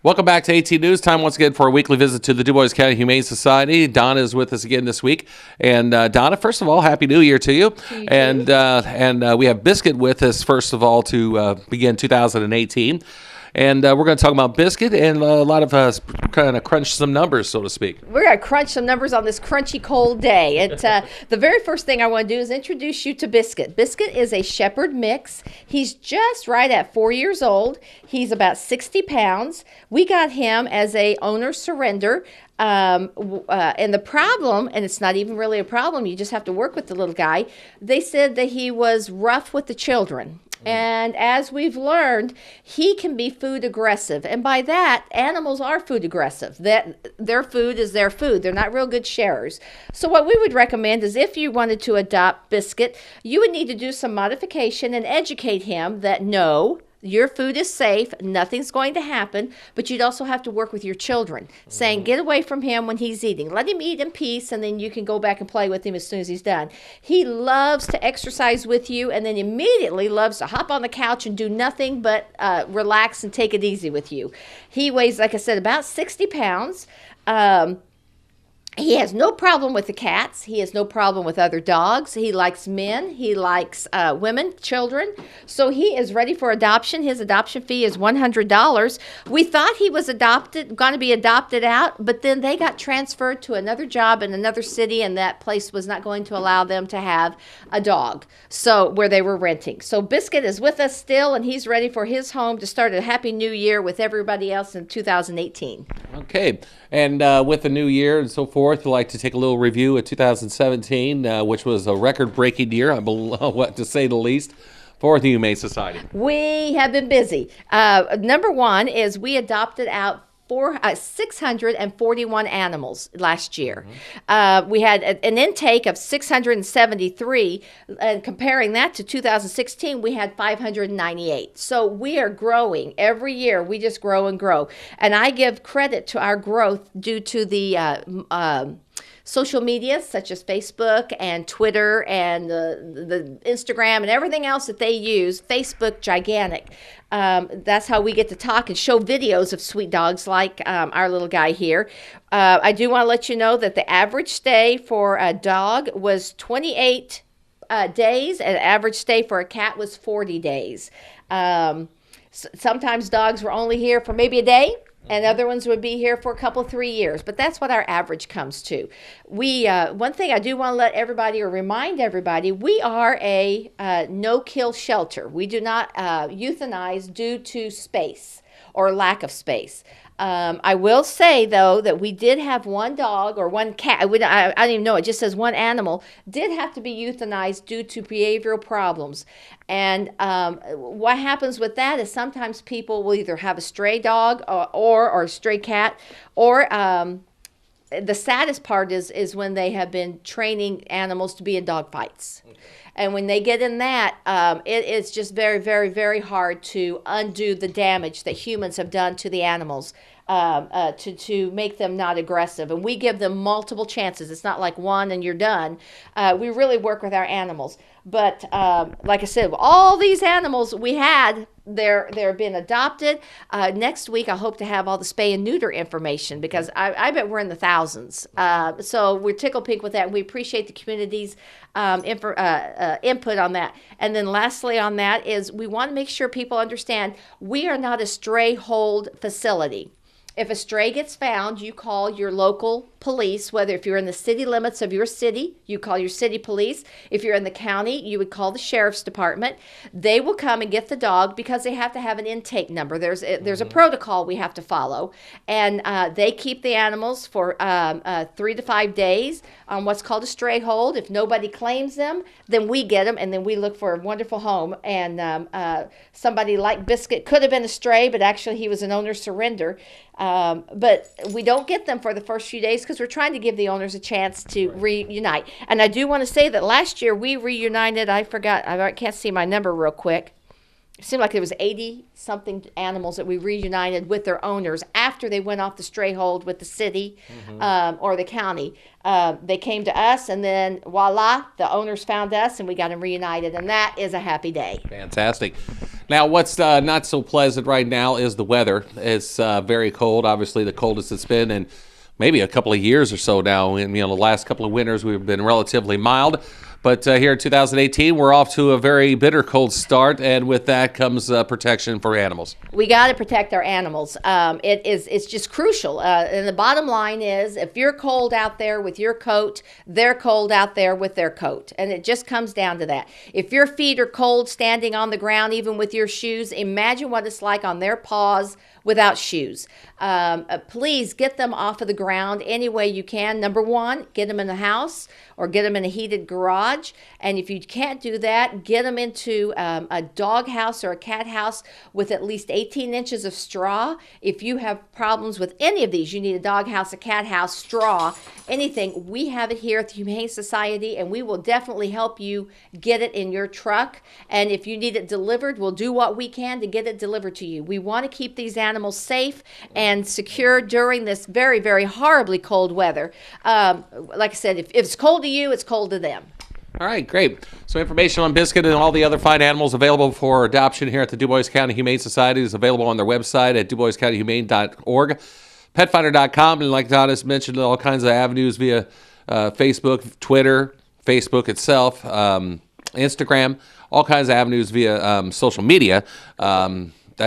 Welcome back to AT News. Time once again for a weekly visit to the Dubois County Humane Society. Donna is with us again this week. And Donna, first of all, Happy New Year to you. And we have Biscuit with us, first of all, to begin 2018. And we're going to talk about Biscuit and a lot of kind of crunch some numbers, so to speak. We're going to crunch some numbers on this crunchy, cold day. The very first thing I want to do is introduce you to Biscuit. Biscuit is a Shepherd mix. He's just right at 4 years old. He's about 60 pounds. We got him as a owner surrender. And the problem, and it's not even really a problem, you just have to work with the little guy. They said that he was rough with the children. And as we've learned, he can be food aggressive. And by that, animals are food aggressive. That their food is their food. They're not real good sharers. So what we would recommend is if you wanted to adopt Biscuit, you would need to do some modification and educate him that no, your food is safe, nothing's going to happen, but you'd also have to work with your children, saying get away from him when he's eating. Let him eat in peace, and then you can go back and play with him as soon as he's done. He loves to exercise with you, and then immediately loves to hop on the couch and do nothing but relax and take it easy with you. He weighs, like I said, about 60 pounds. He has no problem with the cats. He has no problem with other dogs. He likes men. He likes women, children. So he is ready for adoption. His adoption fee is $100. We thought he was going to be adopted out, but then they got transferred to another job in another city, and that place was not going to allow them to have a dog, so where they were renting. So Biscuit is with us still, and he's ready for his home to start a happy new year with everybody else in 2018. Okay. And with the new year and so forth, I'd like to take a little review of 2017, which was a record-breaking year, what to say the least, for the Humane Society. We have been busy. Number one is we adopted out 641 animals last year. We had an intake of 673, and comparing that to 2016, we had 598. So we are growing every year. We just grow and grow. And I give credit to our growth due to the social media such as Facebook and Twitter and the Instagram and everything else that they use. Facebook, gigantic. That's how we get to talk and show videos of sweet dogs like our little guy here. I do want to let you know that the average stay for a dog was 28 days, and the average stay for a cat was 40 days. Sometimes dogs were only here for maybe a day, and other ones would be here for a couple, 3 years. But that's what our average comes to. One thing I do want to let everybody or remind everybody, we are a no-kill shelter. We do not euthanize due to space or lack of space. I will say, though, that we did have one dog or one cat. I don't even know. It just says one animal did have to be euthanized due to behavioral problems. And what happens with that is sometimes people will either have a stray dog or a stray cat, or the saddest part is when they have been training animals to be in dog fights. And when they get in that, it is just very, very, very hard to undo the damage that humans have done to the animals to make them not aggressive. And we give them multiple chances. It's not like one and you're done. We really work with our animals. But like I said, all these animals we had, they're been adopted. Next week, I hope to have all the spay and neuter information, because I bet we're in the thousands. So we're tickled pink with that. We appreciate the community's input on that. And then lastly on that is we want to make sure people understand we are not a stray hold facility. If a stray gets found, you call your local police, whether if you're in the city limits of your city, you call your city police. If you're in the county, you would call the sheriff's department. They will come and get the dog because they have to have an intake number. There's a protocol we have to follow. And they keep the animals for 3 to 5 days on what's called a stray hold. If nobody claims them, then we get them, and then we look for a wonderful home. And somebody like Biscuit could have been a stray, but actually he was an owner surrender. But we don't get them for the first few days because we're trying to give the owners a chance to reunite. And I do want to say that last year we reunited, I forgot, I can't see my number real quick. it seemed like there was 80 something animals that we reunited with their owners after they went off the stray hold with the city or the county. They came to us, and then voila, the owners found us, and we got them reunited, and that is a happy day. Fantastic. Now, what's not so pleasant right now is the weather. It's very cold, obviously the coldest it's been in maybe a couple of years or so now. In the last couple of winters, we've been relatively mild. But here in 2018, we're off to a very bitter cold start, and with that comes protection for animals. We got to protect our animals. It's just crucial. And the bottom line is, if you're cold out there with your coat, they're cold out there with their coat. And it just comes down to that. If your feet are cold standing on the ground, even with your shoes, imagine what it's like on their paws without shoes. Please get them off of the ground any way you can. Number one, get them in the house or get them in a heated garage. And if you can't do that, get them into a dog house or a cat house with at least 18 inches of straw. If you have problems with any of these, you need a dog house, a cat house, straw, anything, we have it here at the Humane Society, and we will definitely help you get it in your truck. And if you need it delivered, we'll do what we can to get it delivered to you. We want to keep these animals safe and secure during this very, very horribly cold weather. Like I said, if it's cold to you, it's cold to them. All right, great. So information on Biscuit and all the other fine animals available for adoption here at the Dubois County Humane Society is available on their website at duboiscountyhumane.org, petfinder.com, and like Donna's mentioned, all kinds of avenues via Facebook, Twitter, Facebook itself, Instagram, all kinds of avenues via social media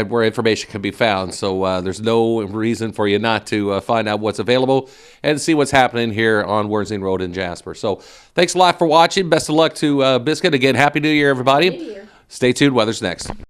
where information can be found. So there's no reason for you not to find out what's available and see what's happening here on Worthing Road in Jasper. So thanks a lot for watching. Best of luck to Biscuit. Again, Happy New Year, everybody. Happy New Year. Stay tuned. Weather's next.